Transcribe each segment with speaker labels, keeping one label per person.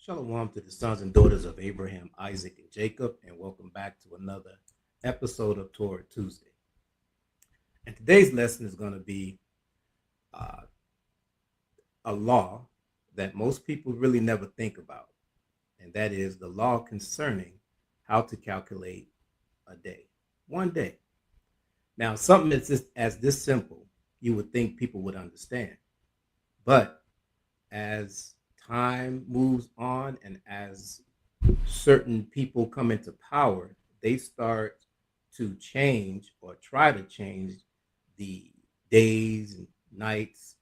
Speaker 1: Shalom to the sons and daughters of Abraham, Isaac, and Jacob, and welcome back to another episode of Torah Tuesday. And today's lesson is going to be uh, a law that most people really never think about, and that is the law concerning how to calculate a day, one day. Now, something that's as this simple, you would think people would understand, but as time moves on and as certain people come into power, they start to change or try to change the days and nights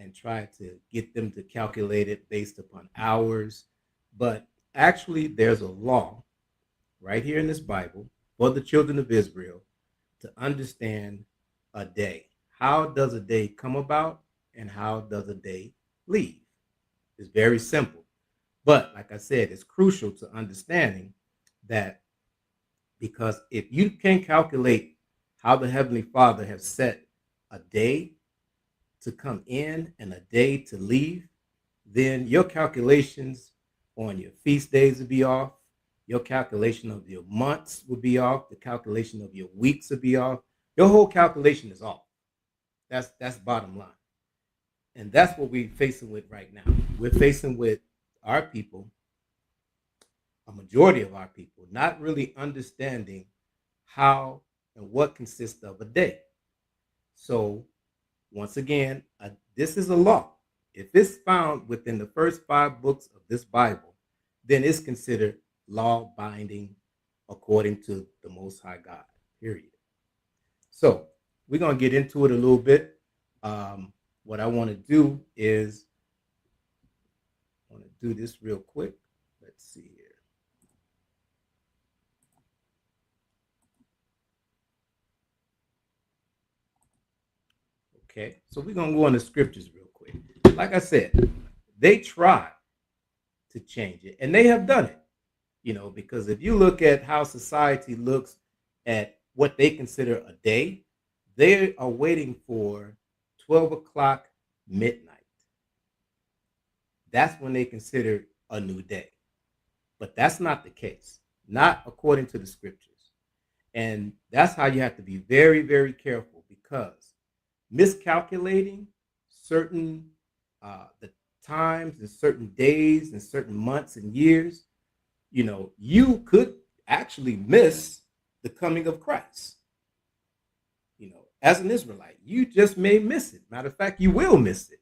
Speaker 1: and try to get them to calculate it based upon hours. But actually, there's a law right here in this Bible for the children of Israel to understand a day. How does a day come about and how does a day leave? It's very simple. But like I said, it's crucial to understanding that, because if you can calculate how the Heavenly Father has set a day to come in and a day to leave, then your calculations on your feast days will be off. Your calculation of your months will be off. The calculation of your weeks will be off. Your whole calculation is off. That's bottom line. And that's what we're facing with right now. We're facing with our people, a majority of our people, not really understanding how and what consists of a day. So, once again, this is a law. If it's found within the first 5 books of this Bible, then it's considered law binding according to the Most High God, period. So, we're going to get into it a little bit. What I want to do is, I want to do this real quick. Let's see here. Okay, so we're going to go on the scriptures real quick. Like I said, they try to change it, and they have done it, because if you look at how society looks at what they consider a day, they are waiting for 12 o'clock midnight. That's when they consider a new day. But that's not the case, not according to the scriptures. And that's how you have to be very, very careful, because miscalculating certain the times and certain days and certain months and years, you could actually miss the coming of Christ. As an Israelite, you just may miss it. Matter of fact, you will miss it.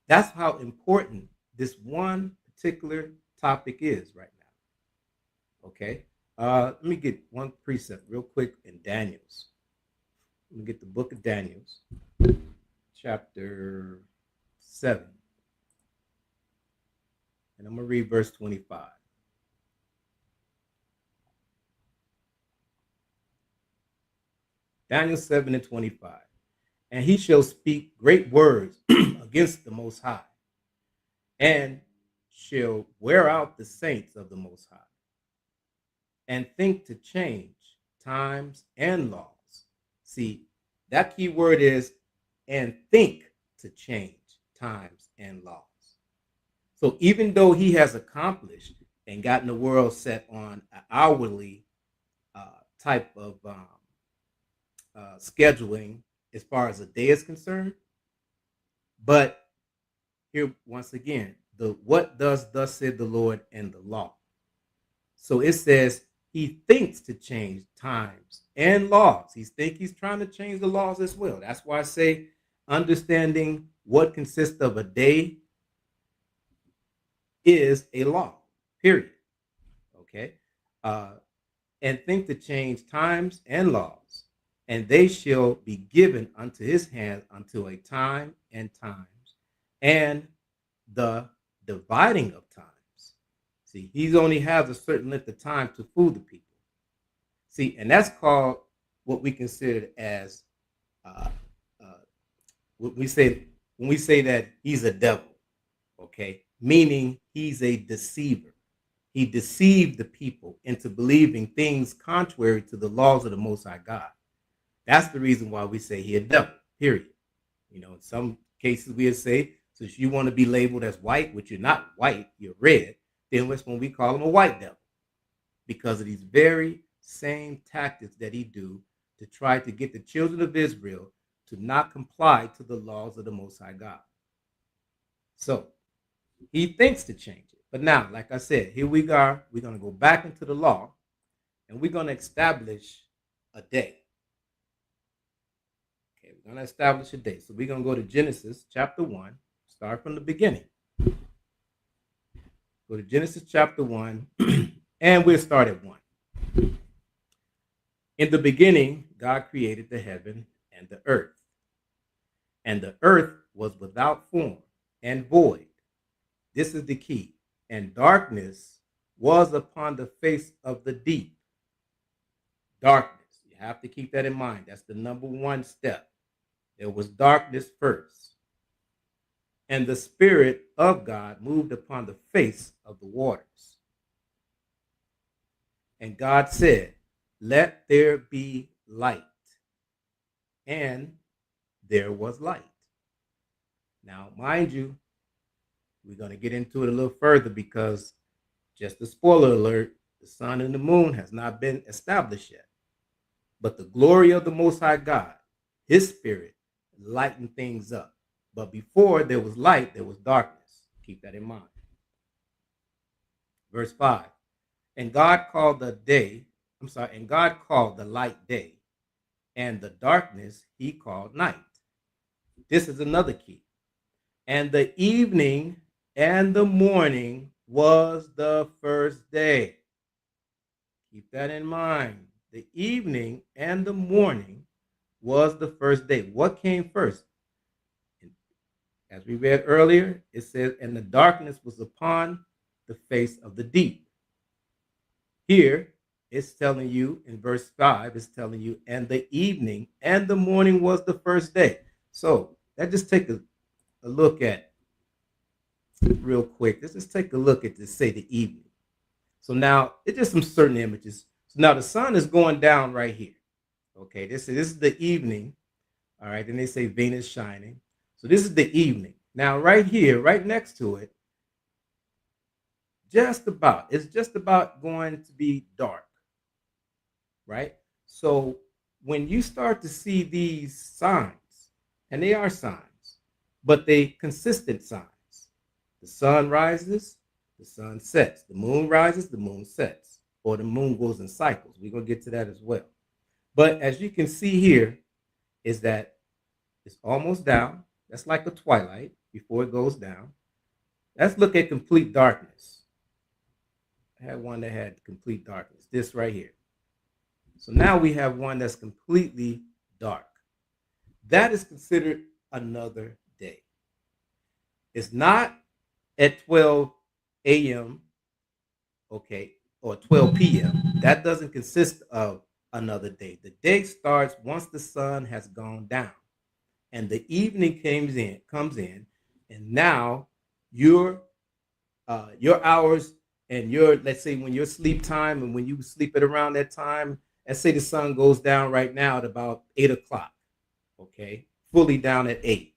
Speaker 1: That's how important this one particular topic is right now. Okay. Let me get one precept real quick in Daniel's. Let me get the book of Daniel's, chapter 7. And I'm going to read verse 25. Daniel 7 and 25. And he shall speak great words against the Most High, and shall wear out the saints of the Most High, and think to change times and laws. See, that key word is, and think to change times and laws. So even though he has accomplished and gotten the world set on an hourly type of scheduling as far as a day is concerned, but here once again, the what does thus said the Lord and the law. So it says he thinks to change times and laws. He's trying to change the laws as well. That's why I say understanding what consists of a day is a law, period. Okay. And think to change times and laws, and they shall be given unto his hand until a time and times, and the dividing of times. See, he only has a certain length of time to fool the people. See, and that's called what we consider as when we say that he's a devil, okay, meaning he's a deceiver. He deceived the people into believing things contrary to the laws of the Most High God. That's the reason why we say he a devil, period. In some cases we would say, since you want to be labeled as white, which you're not white, you're red, Then it's when we call him a white devil, because of these very same tactics that he do to try to get the children of Israel to not comply to the laws of the Most High God. So he thinks to change it. But now, like I said, here we are. We're going to go back into the law, and we're going to establish a day. Okay, we're going to establish a day. So we're going to go to Genesis chapter 1, start from the beginning. Go to Genesis chapter 1, and we'll start at 1. In the beginning, God created the heaven and the earth. And the earth was without form and void. This is the key. And darkness was upon the face of the deep. Darkness. You have to keep that in mind. That's the number one step. There was darkness first. And the Spirit of God moved upon the face of the waters. And God said, "Let there be light." And there was light. Now, mind you, we're going to get into it a little further because, just a spoiler alert, the sun and the moon has not been established yet. But the glory of the Most High God, his Spirit, lightened things up. But before there was light, there was darkness. Keep that in mind. Verse 5. And God called the light day, and the darkness he called night. This is another key. And the evening and the morning was the first day. Keep that in mind. The evening and the morning was the first day. What came first? As we read earlier, it says, and the darkness was upon the face of the deep. Here, it's telling you, in verse 5, it's telling you, and the evening and the morning was the first day. So let's just take a look at, real quick, let's just take a look at this, say the evening. So now, it's just some certain images. So now the sun is going down right here. Okay, this is the evening. All right, then they say Venus shining. So this is the evening. Now right here, right next to it, it's just about going to be dark, right? So when you start to see these signs, and they are signs, but they consistent signs. The sun rises, the sun sets. The moon rises, the moon sets. Or the moon goes in cycles. We're going to get to that as well. But as you can see here, is that it's almost down. That's like a twilight before it goes down. Let's look at complete darkness. I had one that had complete darkness. This right here. So now we have one that's completely dark. That is considered another day. It's not at 12 a.m., okay, or 12 p.m. That doesn't consist of another day. The day starts once the sun has gone down. And the evening comes in, and now your hours and let's say when your sleep time and when you sleep at around that time, let's say the sun goes down right now at about 8 o'clock, okay, fully down at 8.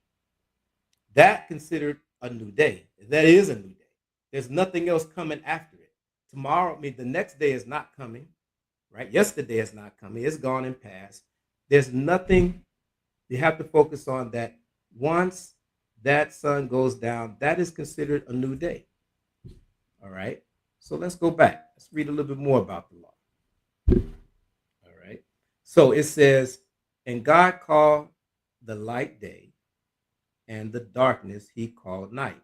Speaker 1: That considered a new day. That is a new day. There's nothing else coming after it. Tomorrow, the next day is not coming, right? Yesterday is not coming. It's gone and passed. There's nothing. You have to focus on that. Once that sun goes down, that is considered a new day. All right. So let's go back. Let's read a little bit more about the law. All right. So it says, and God called the light day, and the darkness he called night.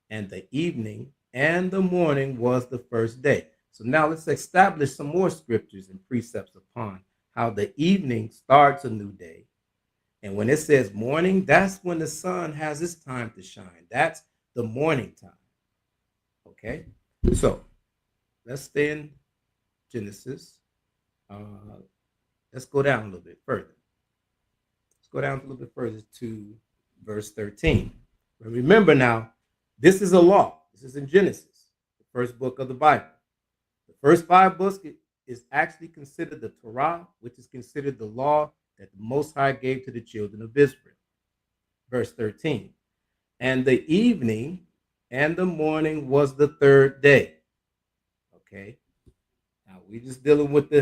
Speaker 1: And the evening and the morning was the first day. So now let's establish some more scriptures and precepts upon how the evening starts a new day. And when it says morning, that's when the sun has its time to shine. That's the morning time. Okay? So let's stay in Genesis. Let's go down a little bit further. Let's go down a little bit further to verse 13. But remember now, this is a law. This is in Genesis, the first book of the Bible. The first 5 books is actually considered the Torah, which is considered the law that the Most High gave to the children of Israel. Verse 13. And the evening and the morning was the third day. Okay. Now we're just dealing with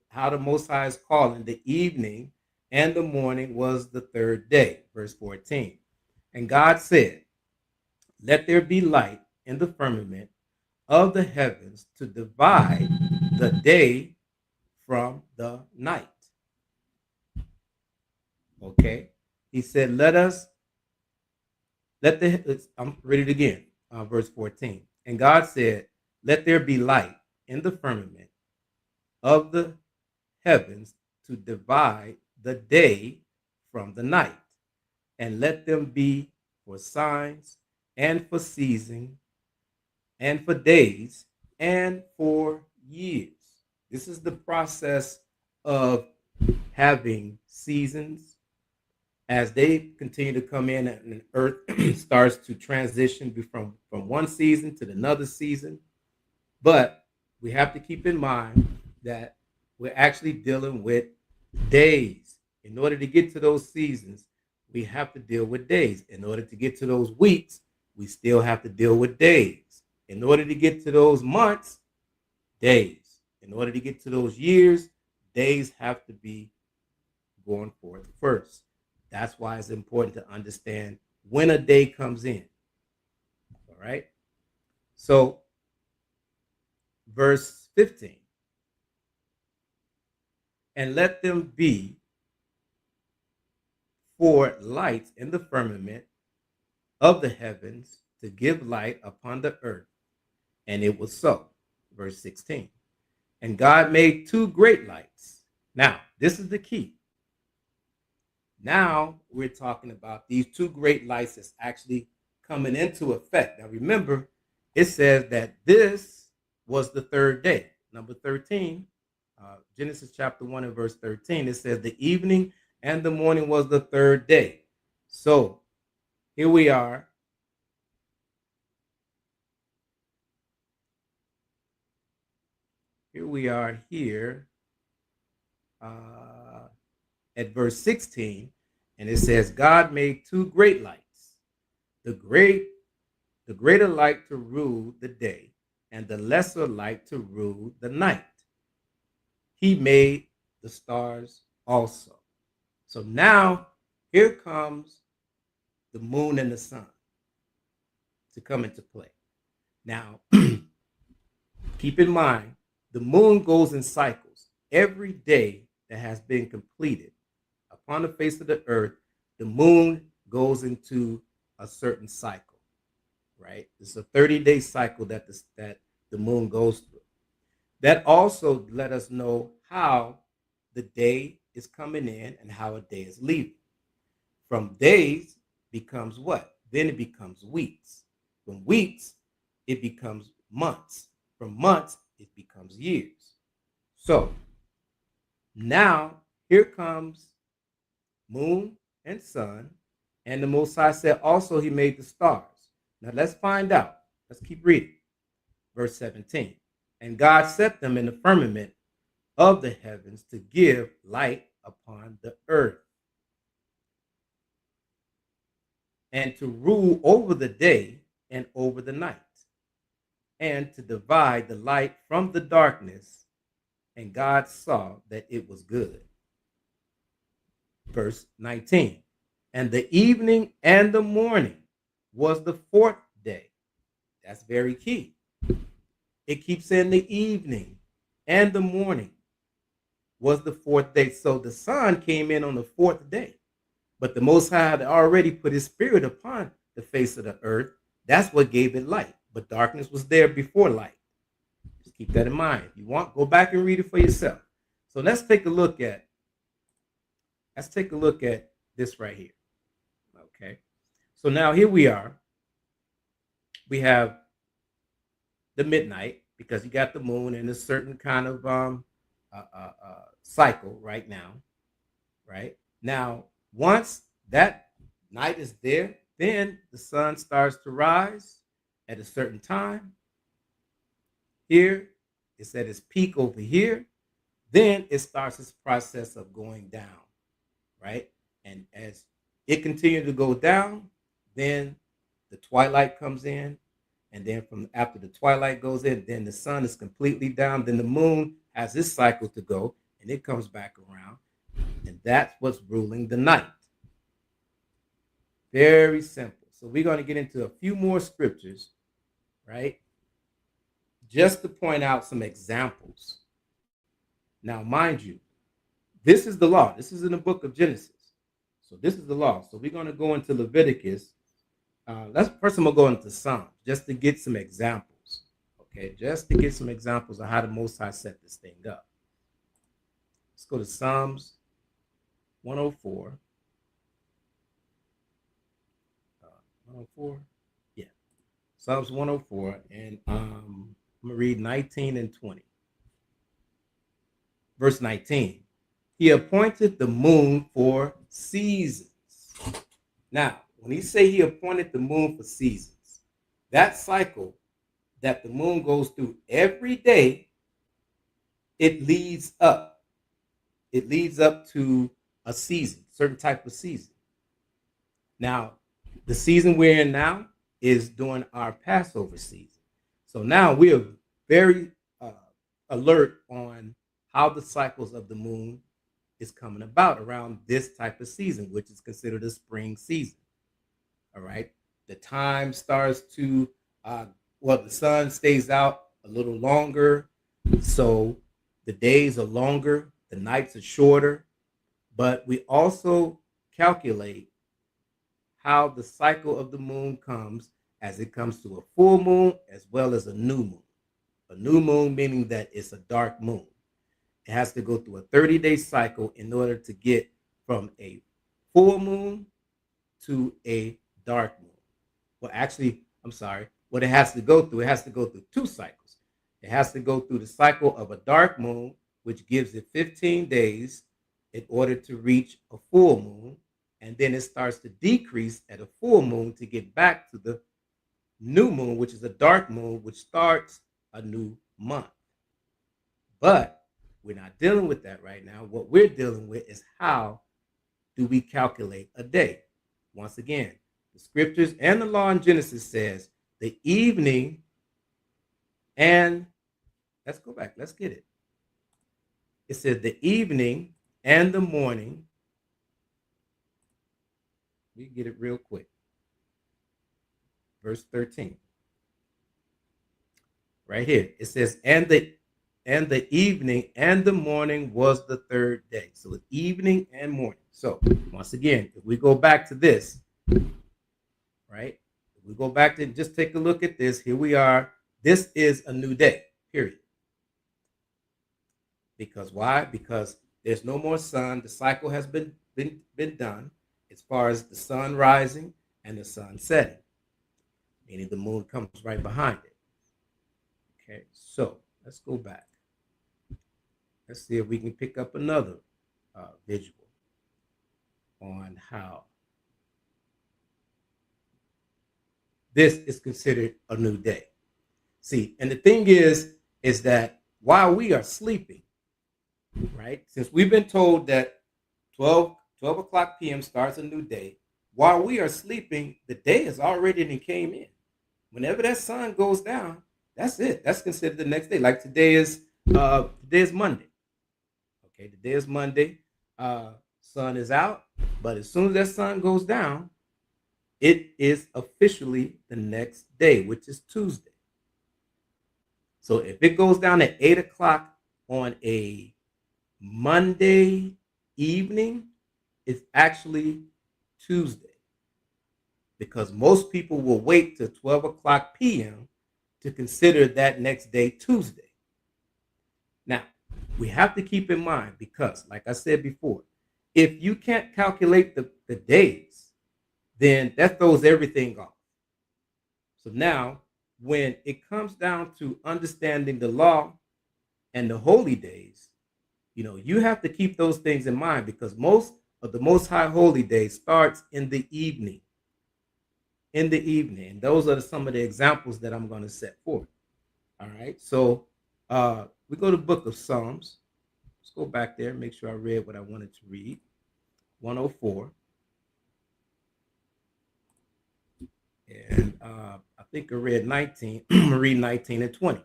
Speaker 1: how the Most High is calling the evening and the morning was the third day. Verse 14. And God said, let there be light in the firmament of the heavens to divide the day from the night. Okay. He said, I'm read it again. Verse 14. And God said, let there be light in the firmament of the heavens to divide the day from the night, and let them be for signs and for seasons and for days and for years. This is the process of having seasons as they continue to come in and earth starts to transition from one season to another season. But we have to keep in mind that we're actually dealing with days. In order to get to those seasons, we have to deal with days. In order to get to those weeks, we still have to deal with days. In order to get to those months, days. In order to get to those years, days have to be going forth first. That's why it's important to understand when a day comes in. All right. So, verse 15. And let them be for lights in the firmament of the heavens to give light upon the earth. And it was so. Verse 16. And God made two great lights. Now, this is the key. Now we're talking about these two great lights that's actually coming into effect. Now remember, it says that this was the third day. Number 13, Genesis chapter 1 and verse 13, it says the evening and the morning was the third day. So here we are. Here we are here at verse 16, and it says, God made two great lights, the greater light to rule the day, and the lesser light to rule the night. He made the stars also. So now here comes the moon and the sun to come into play. Now, keep in mind, the moon goes in cycles. Every day that has been completed upon the face of the earth, the moon goes into a certain cycle, right? It's a 30-day cycle that the moon goes through. That also let us know how the day is coming in and how a day is leaving. From days becomes what? Then it becomes weeks. From weeks, it becomes months. From months, it becomes years. So now here comes moon and sun, and the Most High said also he made the stars. Now let's find out. Let's keep reading. Verse 17. And God set them in the firmament of the heavens to give light upon the earth, and to rule over the day and over the night, and to divide the light from the darkness. And God saw that it was good. Verse 19. And the evening and the morning was the fourth day. That's very key. It keeps saying the evening and the morning was the fourth day. So the sun came in on the fourth day. But the Most High had already put his spirit upon the face of the earth. That's what gave it light. But darkness was there before light. Just keep that in mind. If you want, go back and read it for yourself. So let's take a look at this right here. Okay. So now here we are. We have the midnight because you got the moon in a certain kind of cycle right now. Right now, once that night is there, then the sun starts to rise at a certain time. Here, it's at its peak over here. Then it starts its process of going down, right? And as it continues to go down, then the twilight comes in, and then from after the twilight goes in, then the sun is completely down. Then the moon has this cycle to go, and it comes back around, and that's what's ruling the night. Very simple. So we're going to get into a few more scriptures, right? Just to point out some examples. Now, mind you, this is the law. This is in the book of Genesis. So this is the law. So we're going to go into Leviticus. Let's first I'm going to go into Psalms just to get some examples. Okay, just to get some examples of how the Most High set this thing up. Let's go to Psalms 104. 104? Yeah. Psalms 104. And I'm going to read 19 and 20. Verse 19. He appointed the moon for seasons. Now, when he say he appointed the moon for seasons, that cycle that the moon goes through every day, it leads up. It leads up to a season, certain type of season. Now, the season we're in now is during our Passover season. So now we are very alert on how the cycles of the moon is coming about around this type of season, which is considered a spring season. All right. The time starts to, the sun stays out a little longer. So the days are longer, the nights are shorter. But we also calculate how the cycle of the moon comes as it comes to a full moon as well as a new moon. A new moon meaning that it's a dark moon. It has to go through a 30-day cycle in order to get from a full moon to a dark moon. Well, actually, I'm sorry. What it has to go through two cycles. It has to go through the cycle of a dark moon, which gives it 15 days in order to reach a full moon. And then it starts to decrease at a full moon to get back to the new moon, which is a dark moon, which starts a new month. But we're not dealing with that right now. What we're dealing with is how do we calculate a day? Once again, the scriptures and the law in Genesis says the evening and let's go back. Let's get it. It said the evening and the morning. We get it real quick. Verse 13. Right here. It says, and the evening and the morning was the third day. So it's evening and morning. So once again, if we go back to this, right? If we go back to just take a look at this. Here we are. This is a new day, period. Because why? Because there's no more sun. The cycle has been done as far as the sun rising and the sun setting, meaning the moon comes right behind it. Okay, so let's go back. Let's see if we can pick up another visual on how this is considered a new day. See, and the thing is that while we are sleeping, right, since we've been told that 12 o'clock p.m. starts a new day, while we are sleeping, the day has already came in. Whenever that sun goes down, that's it. That's considered the next day. Like today is Monday. Okay, today is Monday. Sun is out, but as soon as that sun goes down, it is officially the next day, which is Tuesday. So if it goes down at 8 o'clock on a Monday evening, it's actually Tuesday, because most people will wait till 12 o'clock p.m. to consider that next day Tuesday. Now, we have to keep in mind, because like I said before, if you can't calculate the days, then that throws everything off. So now, when it comes down to understanding the law and the holy days, you have to keep those things in mind, because most of the Most High holy day starts in the evening. In the evening. And those are some of the examples that I'm going to set forth. All right. So we go to the book of Psalms. Let's go back there and make sure I read what I wanted to read. 104. And I think I read 19, read 19 and 20.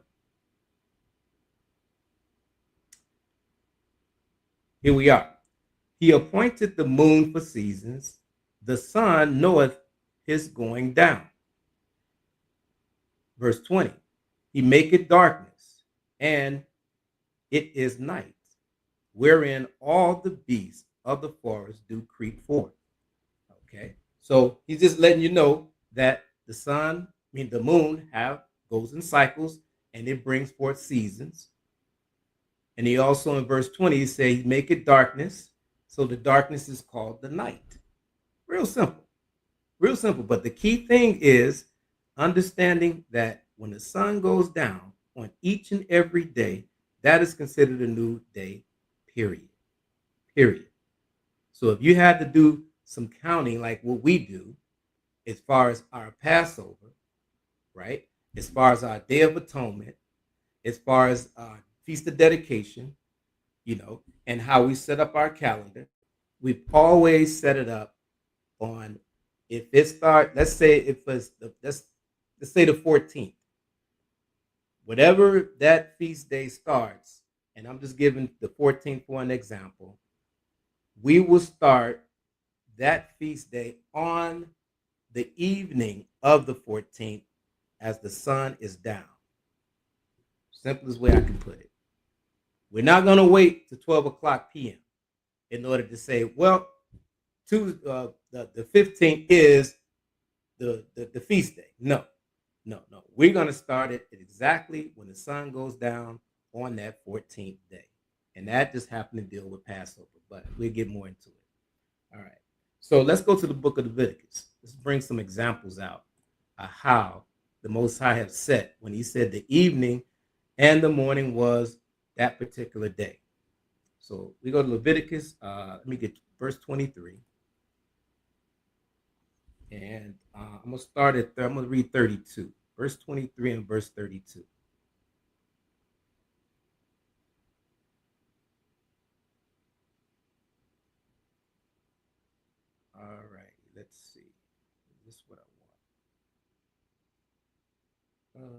Speaker 1: Here we are. He appointed the moon for seasons. The sun knoweth his going down. Verse 20. He maketh darkness, and it is night, wherein all the beasts of the forest do creep forth. Okay. So he's just letting you know that the sun, the moon goes in cycles and it brings forth seasons. And he also in verse 20 he says he make it darkness. So the darkness is called the night. Real simple. Real simple. But the key thing is understanding that when the sun goes down on each and every day, that is considered a new day, period. Period. So if you had to do some counting like what we do, as far as our Passover, right? As far as our Day of Atonement, as far as our Feast of Dedication, and how we set up our calendar, we've always set it up on if it start. Let's say if it's let's say the 14th, whatever that feast day starts, and I'm just giving the 14th for an example. We will start that feast day on the evening of the 14th as the sun is down. Simplest way I can put it. We're not going to wait to 12 o'clock p.m. in order to say, well, the 15th is the feast day. No. We're going to start it exactly when the sun goes down on that 14th day. And that just happened to deal with Passover, but we'll get more into it. All right. So let's go to the book of Leviticus. Let's bring some examples out of how the Most High have set when he said the evening and the morning was that particular day. So we go to Leviticus. Let me get verse 23. And I'm going to start at, I'm going to read 32. Verse 23 and verse 32. All right, let's see. This is what I want.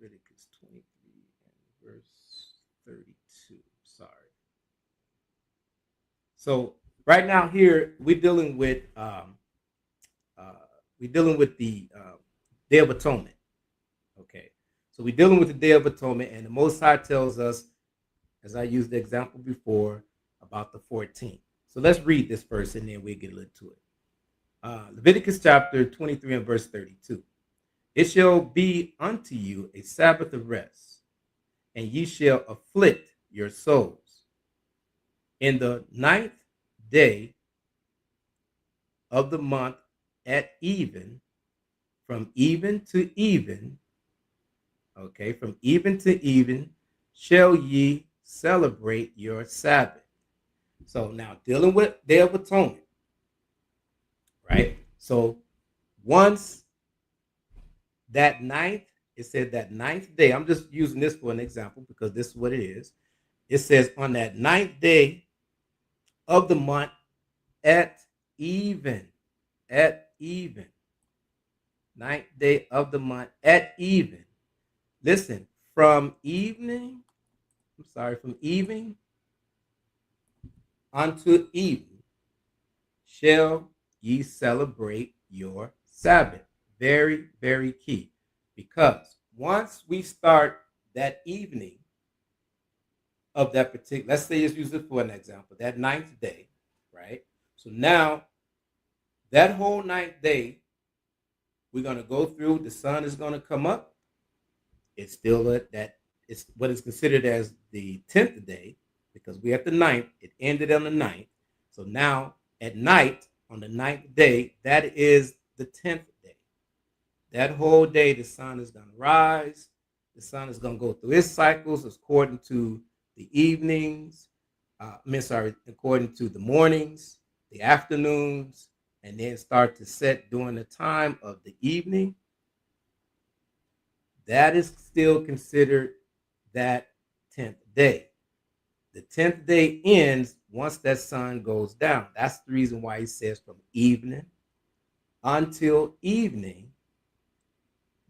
Speaker 1: Leviticus 23 and verse 32. Sorry. So right now here we're dealing with the Day of Atonement. Okay, so we're dealing with the Day of Atonement, and the Most High tells us, as I used the example before, about the 14th. So let's read this first, and then we'll get into it. Leviticus chapter 23 and verse 32. It shall be unto you a Sabbath of rest, and ye shall afflict your souls. In the 9th day of the month at even, from even to even, okay, from even to even, shall ye celebrate your Sabbath. So now dealing with Day of Atonement, right? So once that ninth, it said that 9th day, I'm just using this for an example because this is what it is. It says on that 9th day of the month at even, 9th day of the month at even. Listen, from evening unto evening shall ye celebrate your Sabbath. Very, very key. Because once we start that evening of that particular, let's say just use it for an example, that 9th day, right? So now that whole 9th day, we're going to go through, the sun is going to come up. It's still it's what is considered as the 10th day, because we at the 9th, it ended on the 9th. So now at night, on the 9th day, that is the 10th day. That whole day, the sun is going to rise. The sun is going to go through its cycles according to the evenings. According to the mornings, the afternoons, and then start to set during the time of the evening. That is still considered that 10th day. The 10th day ends once that sun goes down. That's the reason why he says from evening until evening,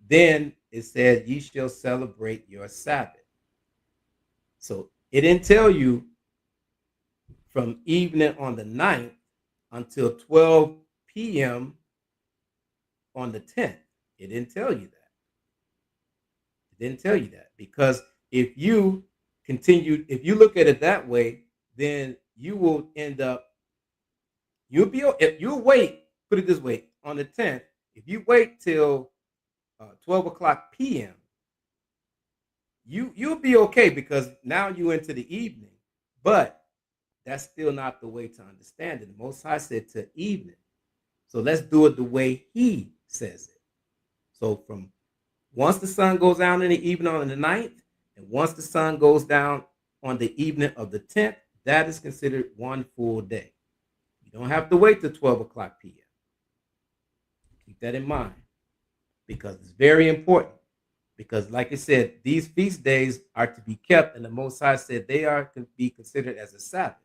Speaker 1: then it said, ye shall celebrate your Sabbath. So it didn't tell you from evening on the 9th until 12 p.m. on the 10th. It didn't tell you that. It didn't tell you that because if you if you look at it that way, then you will end up, if you wait, put it this way, on the 10th, if you wait till 12 o'clock p.m., you'll be okay because now you into the evening. But that's still not the way to understand it. The Most High said to evening. So let's do it the way he says it. So from once the sun goes down in the evening on the 9th, and once the sun goes down on the evening of the 10th, that is considered one full day. You don't have to wait till 12 o'clock p.m. Keep that in mind because it's very important. Because like I said, these feast days are to be kept, and the Most High said they are to be considered as a Sabbath,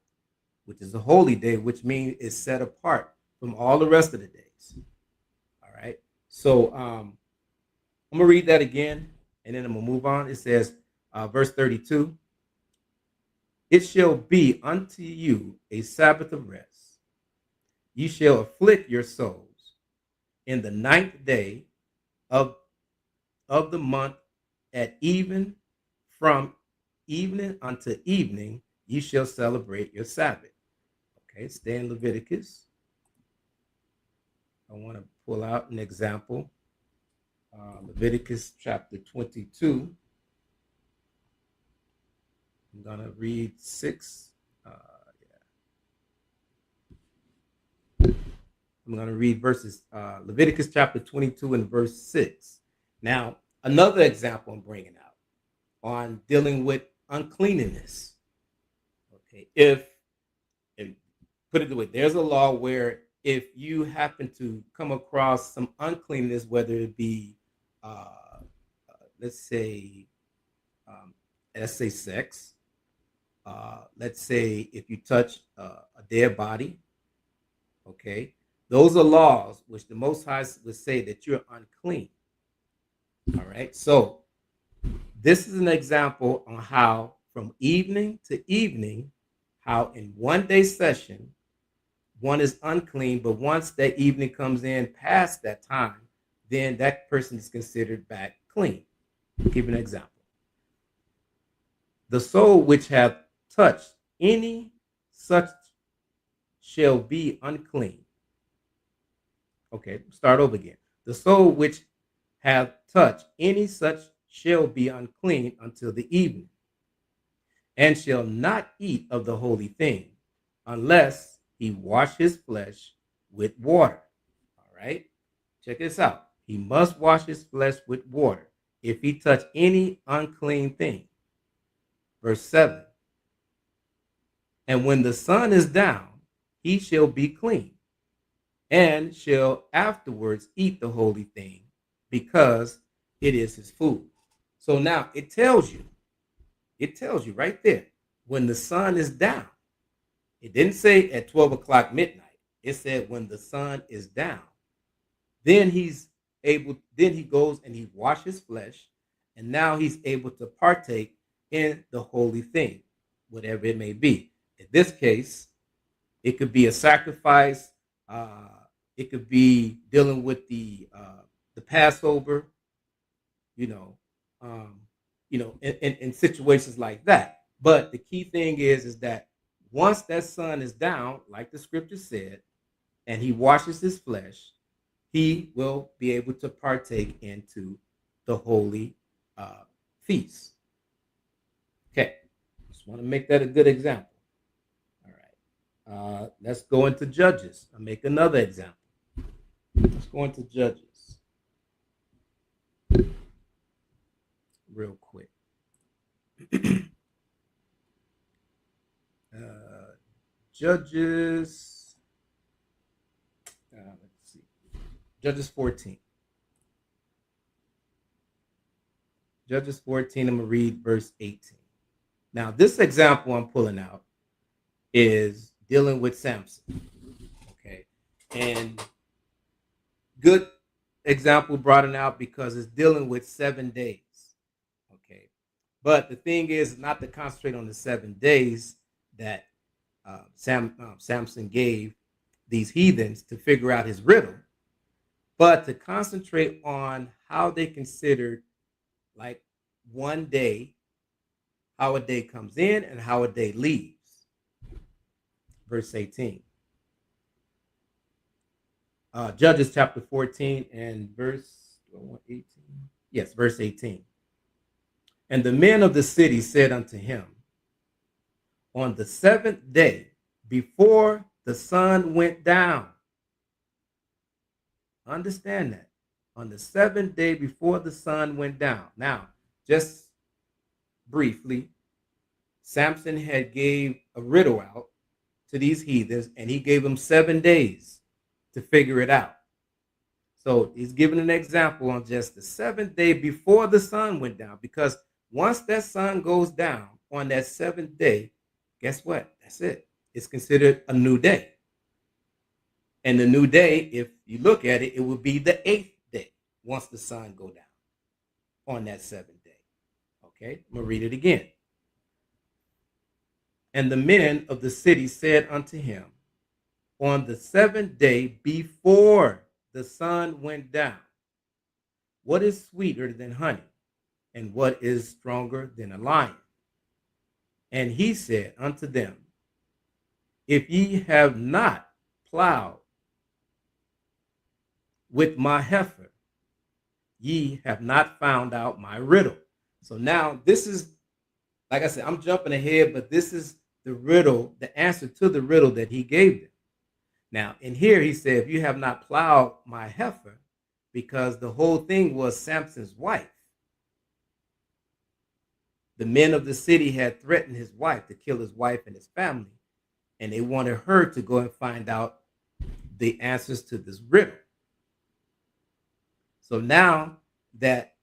Speaker 1: which is a holy day, which means it's set apart from all the rest of the days. All right. So I'm going to read that again, and then I'm going to move on. It says, verse 32, it shall be unto you a Sabbath of rest. Ye shall afflict your souls in the 9th day of the month at even, from evening unto evening, ye shall celebrate your Sabbath. Okay, stay in Leviticus. I want to pull out an example. Leviticus chapter 22. I'm going to read 6. I'm going to read Leviticus chapter 22 and verse 6. Now, another example I'm bringing out on dealing with uncleanness. Okay, if put it the way, there's a law where if you happen to come across some uncleanness, whether it be, let's say sex, let's say if you touch a dead body, okay, those are laws which the Most High would say that you're unclean. All right, so this is an example on how from evening to evening, how in one day session, one is unclean, but once that evening comes in past that time, then that person is considered back clean. I'll give you an example. The soul which hath touched any such shall be unclean. Okay, start over again. The soul which hath touched any such shall be unclean until the evening, and shall not eat of the holy thing, unless he wash his flesh with water. All right, check this out. He must wash his flesh with water if he touch any unclean thing. Verse 7. And when the sun is down, he shall be clean, and shall afterwards eat the holy thing, because it is his food. So now it tells you right there, when the sun is down. It didn't say at 12 o'clock midnight. It said when the sun is down. Then he goes and he washes flesh, and now he's able to partake in the holy thing, whatever it may be. In this case, it could be a sacrifice. It could be dealing with the Passover, in situations like that. But the key thing is that once that sun is down, like the scripture said, and he washes his flesh, he will be able to partake into the holy feast. Okay, just want to make that a good example. All right, let's go into Judges. I'll make another example. Let's go into Judges real quick. Judges, let's see, Judges 14. Judges 14, I'm going to read verse 18. Now, this example I'm pulling out is dealing with Samson. Okay. And good example brought it out because it's dealing with 7 days. Okay. But the thing is not to concentrate on the 7 days that Samson gave these heathens to figure out his riddle, but to concentrate on how they considered like one day, how a day comes in and how a day leaves. Verse 18. Judges chapter 14 and verse 18. Yes, verse 18. And the men of the city said unto him, on the seventh day before the sun went down. Understand that. On the seventh day before the sun went down. Now, just briefly, Samson had gave a riddle out to these heathens, and he gave them 7 days to figure it out. So he's giving an example on just the 7th day before the sun went down, because once that sun goes down on that 7th day, guess what? That's it. It's considered a new day. And the new day, if you look at it, it will be the 8th day once the sun go down on that 7th day. Okay, I'm going to read it again. And the men of the city said unto him, on the 7th day before the sun went down, what is sweeter than honey, and what is stronger than a lion? And he said unto them, if ye have not plowed with my heifer, ye have not found out my riddle. So now this is, like I said, I'm jumping ahead, but this is the riddle, the answer to the riddle that he gave them. Now, in here, he said, if you have not plowed my heifer, because the whole thing was Samson's wife. The men of the city had threatened his wife to kill his wife and his family, and they wanted her to go and find out the answers to this riddle. So now that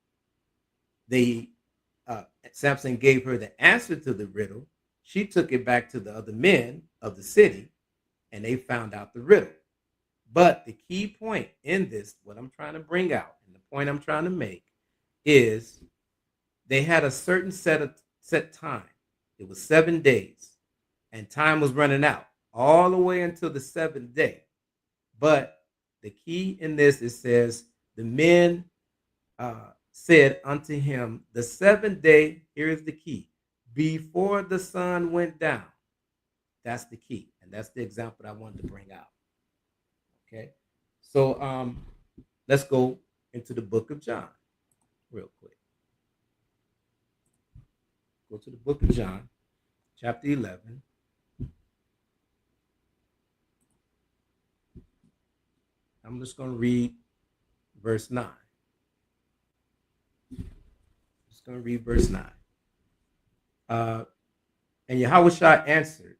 Speaker 1: Samson gave her the answer to the riddle, she took it back to the other men of the city, and they found out the riddle. But the key point in this, what I'm trying to bring out, and the point I'm trying to make, is they had a certain set time. It was 7 days, and time was running out all the way until the 7th day. But the key in this, it says, the men said unto him, the 7th day, here is the key, before the sun went down. That's the key. And that's the example I wanted to bring out. Okay. So let's go into the book of John real quick. Go to the book of John, chapter 11. I'm just going to read verse 9. Just going to read verse 9. And Yahushua answered,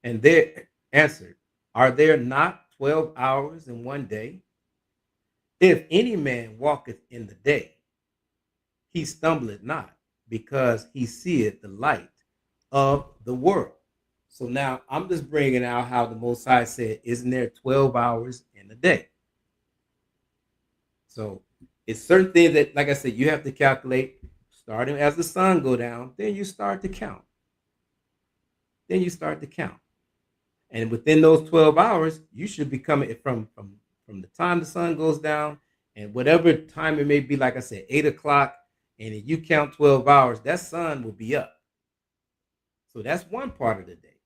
Speaker 1: and they answered, are there not 12 hours in one day? If any man walketh in the day, he stumbleth not, because he seeth the light of the world. So now I'm just bringing out how the Most High said, isn't there 12 hours in a day? So it's certain things that, like I said, you have to calculate starting as the sun go down, then you start to count. And within those 12 hours, you should be coming from the time the sun goes down, and whatever time it may be, like I said, 8 o'clock, and if you count 12 hours, that sun will be up. So that's one part of the day.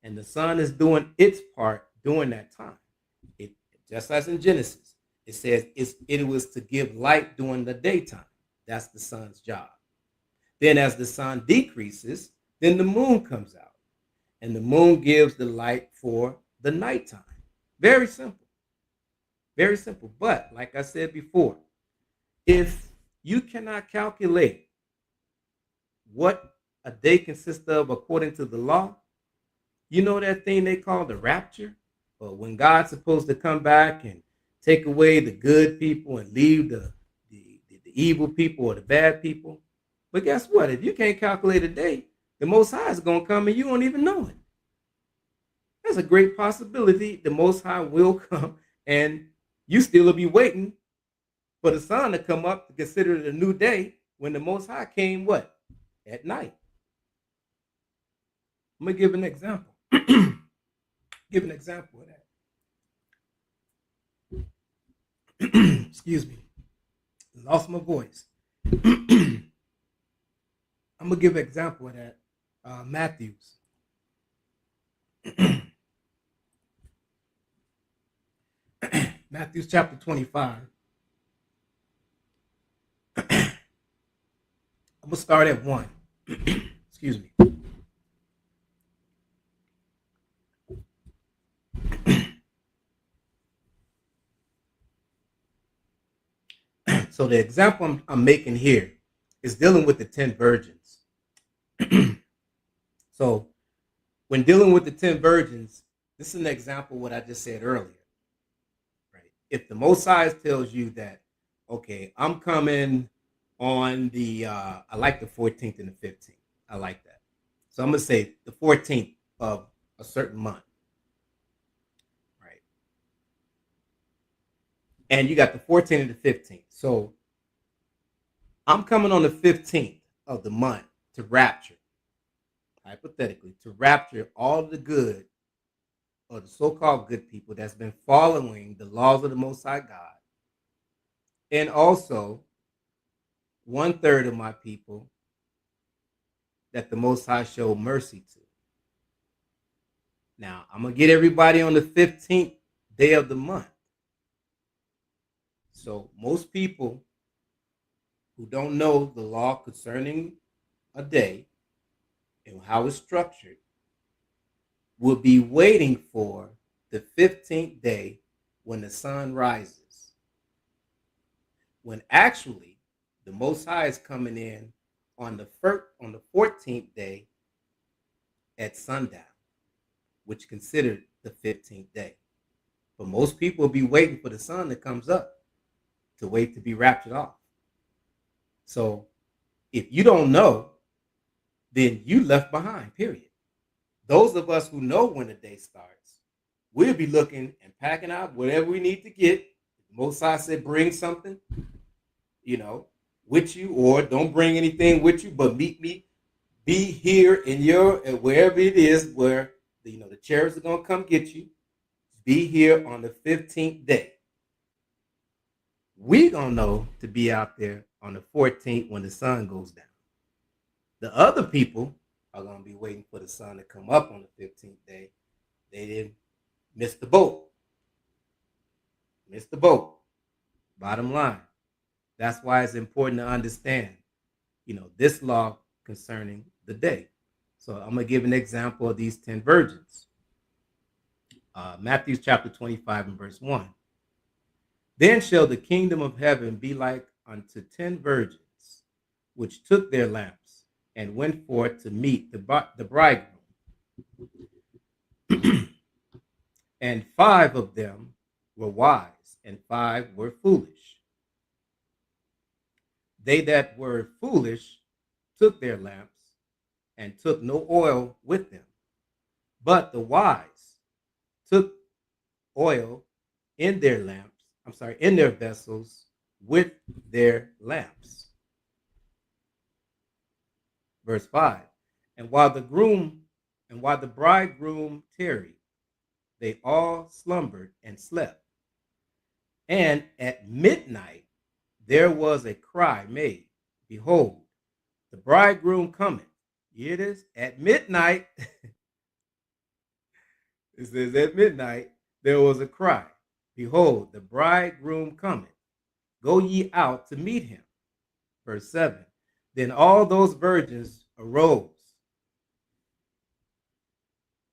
Speaker 1: And the sun is doing its part during that time. It, just as in Genesis, it says it was to give light during the daytime. That's the sun's job. Then as the sun decreases, then the moon comes out. And the moon gives the light for the nighttime. Very simple. Very simple. But like I said before, if you cannot calculate what a day consists of according to the law, you know that thing they call the rapture? Or when God's supposed to come back and take away the good people and leave the evil people or the bad people. But guess what? If you can't calculate a day, the Most High is going to come and you don't even know it. There's a great possibility the Most High will come and You still will be waiting for the sun to come up to consider it a new day when the Most High came what? At night. I'm going to give an example. Give an example of that. Excuse me. Lost my voice. I'm going to give an example of that. Matthews. Matthews chapter 25. I'm going to start at 1. Excuse me. So the example I'm making here is dealing with the 10 virgins. So when dealing with the 10 virgins, this is an example of what I just said earlier. Right? If the Most High tells you that, okay, I'm coming on the, I like the 14th and the 15th. I like that. So I'm going to say the 14th of a certain month. Right? And you got the 14th and the 15th. So I'm coming on the 15th of the month to rapture, hypothetically, to rapture all of the good or the so-called good people that's been following the laws of the Most High God. And also 1/3 of my people that the Most High showed mercy to. Now, I'm going to get everybody on the 15th day of the month. So most people who don't know the law concerning a day and how it's structured will be waiting for the 15th day when the sun rises. When actually the Most High is coming in on the 14th day at sundown, which is considered the 15th day. But most people will be waiting for the sun that comes up to wait to be raptured off. So if you don't know, then you left behind, period. Those of us who know when the day starts, we'll be looking and packing out whatever we need to get. Most High said, bring something, with you, or don't bring anything with you, but meet me. Be here in wherever it is where the chariots are gonna come get you. Be here on the 15th day. We're gonna know to be out there on the 14th when the sun goes down. The other people are going to be waiting for the sun to come up on the 15th day. They didn't miss the boat. Bottom line. That's why it's important to understand, this law concerning the day. So I'm going to give an example of these 10 virgins. Matthew chapter 25 and verse 1. Then shall the kingdom of heaven be like unto 10 virgins, which took their lamps and went forth to meet the bridegroom. And 5 of them were wise, and 5 were foolish. They that were foolish took their lamps and took no oil with them. But the wise took oil in their vessels with their lamps. Verse 5. And while the bridegroom tarried, they all slumbered and slept. And at midnight there was a cry made, behold, the bridegroom cometh. Here it is, at midnight. It says at midnight there was a cry, behold, the bridegroom cometh. Go ye out to meet him. Verse 7. Then all those virgins arose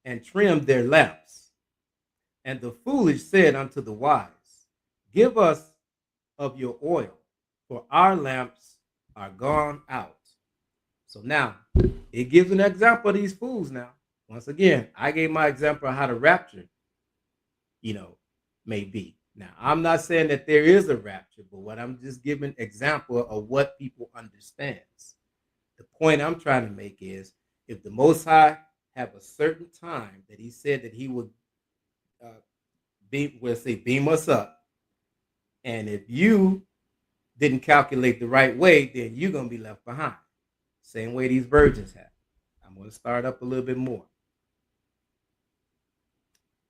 Speaker 1: and trimmed their lamps. And the foolish said unto the wise, give us of your oil, for our lamps are gone out. So now, it gives an example of these fools now. Once again, I gave my example of how the rapture, may be. Now, I'm not saying that there is a rapture, but what I'm just giving example of what people understands. The point I'm trying to make is, if the Most High have a certain time that he said that he would beam us up, And if you didn't calculate the right way, then you're going to be left behind. Same way these virgins have. I'm going to start up a little bit more.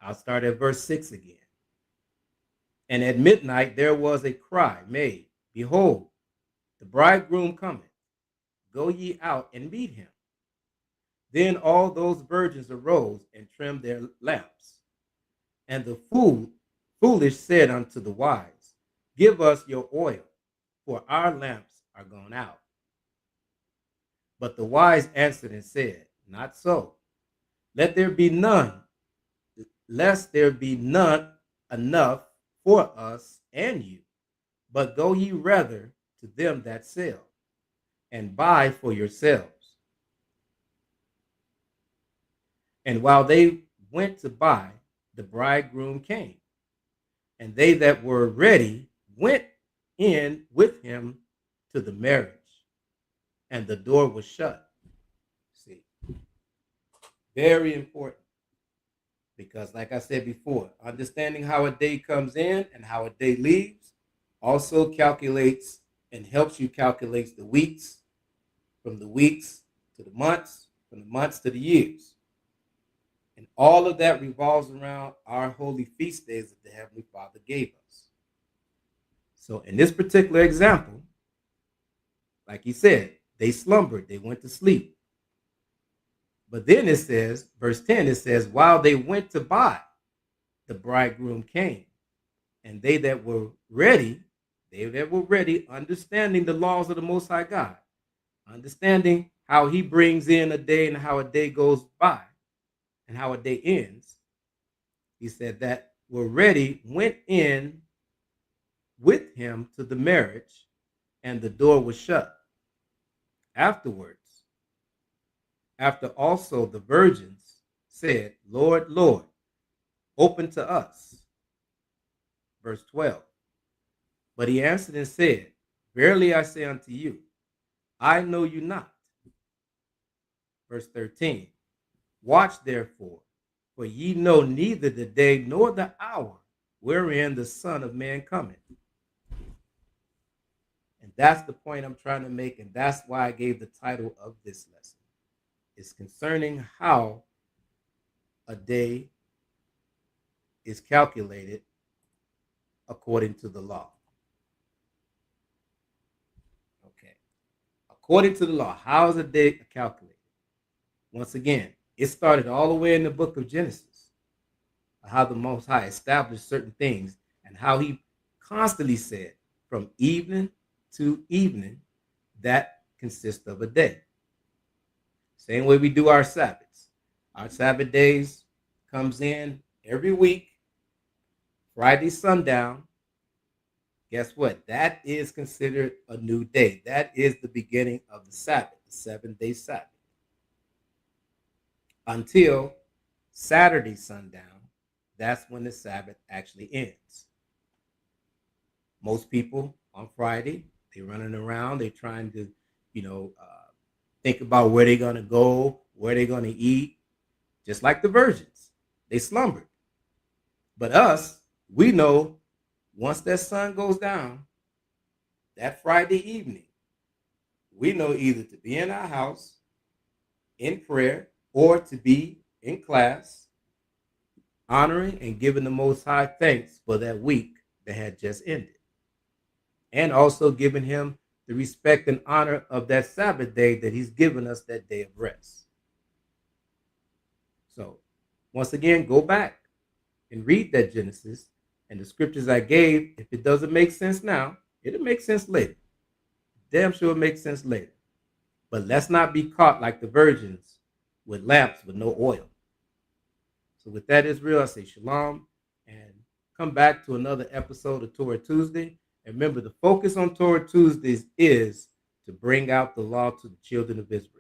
Speaker 1: I'll start at verse 6 again. And at midnight there was a cry made, Behold, the bridegroom cometh. Go ye out and meet him. Then all those virgins arose and trimmed their lamps. And the foolish said unto the wise, Give us your oil, for our lamps are gone out. But the wise answered and said, Not so. Lest there be none enough for us and you. But go ye rather to them that sell, and buy for yourselves. And while they went to buy, the bridegroom came, and they that were ready went in with him to the marriage, and the door was shut. See, very important, because like I said before, understanding how a day comes in and how a day leaves also calculates and helps you calculate the weeks, from the weeks to the months, from the months to the years. And all of that revolves around our holy feast days that the Heavenly Father gave us. So in this particular example, like he said, they slumbered, they went to sleep. But then it says, verse 10, it says, while they went to buy, the bridegroom came. And they that were ready, understanding the laws of the Most High God, understanding how he brings in a day and how a day goes by and how a day ends, he said that were ready went in with him to the marriage, and the door was shut. Afterwards, after also the virgins said, Lord, Lord, open to us. Verse 12. But he answered and said, Verily I say unto you, I know you not. Verse 13. Watch therefore, for ye know neither the day nor the hour wherein the Son of Man cometh. And that's the point I'm trying to make, and that's why I gave the title of this lesson. It's concerning how a day is calculated according to the law. Okay. According to the law, how is a day calculated? Once again, it started all the way in the book of Genesis, how the Most High established certain things and how he constantly said from evening to evening, that consists of a day. Same way we do our Sabbaths. Our Sabbath days comes in every week, Friday sundown. Guess what? That is considered a new day. That is the beginning of the Sabbath, the 7-day Sabbath. Until Saturday sundown, that's when the Sabbath actually ends. Most people on Friday, they're running around, they're trying to, think about where they're going to go, where they're going to eat, just like the virgins. They slumbered. But us, we know once that sun goes down, that Friday evening, we know either to be in our house, in prayer, or to be in class, honoring and giving the Most High thanks for that week that had just ended. And also giving him the respect and honor of that Sabbath day that he's given us, that day of rest. So, once again, go back and read that Genesis and the scriptures I gave. If it doesn't make sense now, it'll make sense later. Damn sure it makes sense later. But let's not be caught like the virgins with lamps with no oil. So with that, Israel, I say shalom and come back to another episode of Torah Tuesday. And remember, the focus on Torah Tuesdays is to bring out the law to the children of Israel.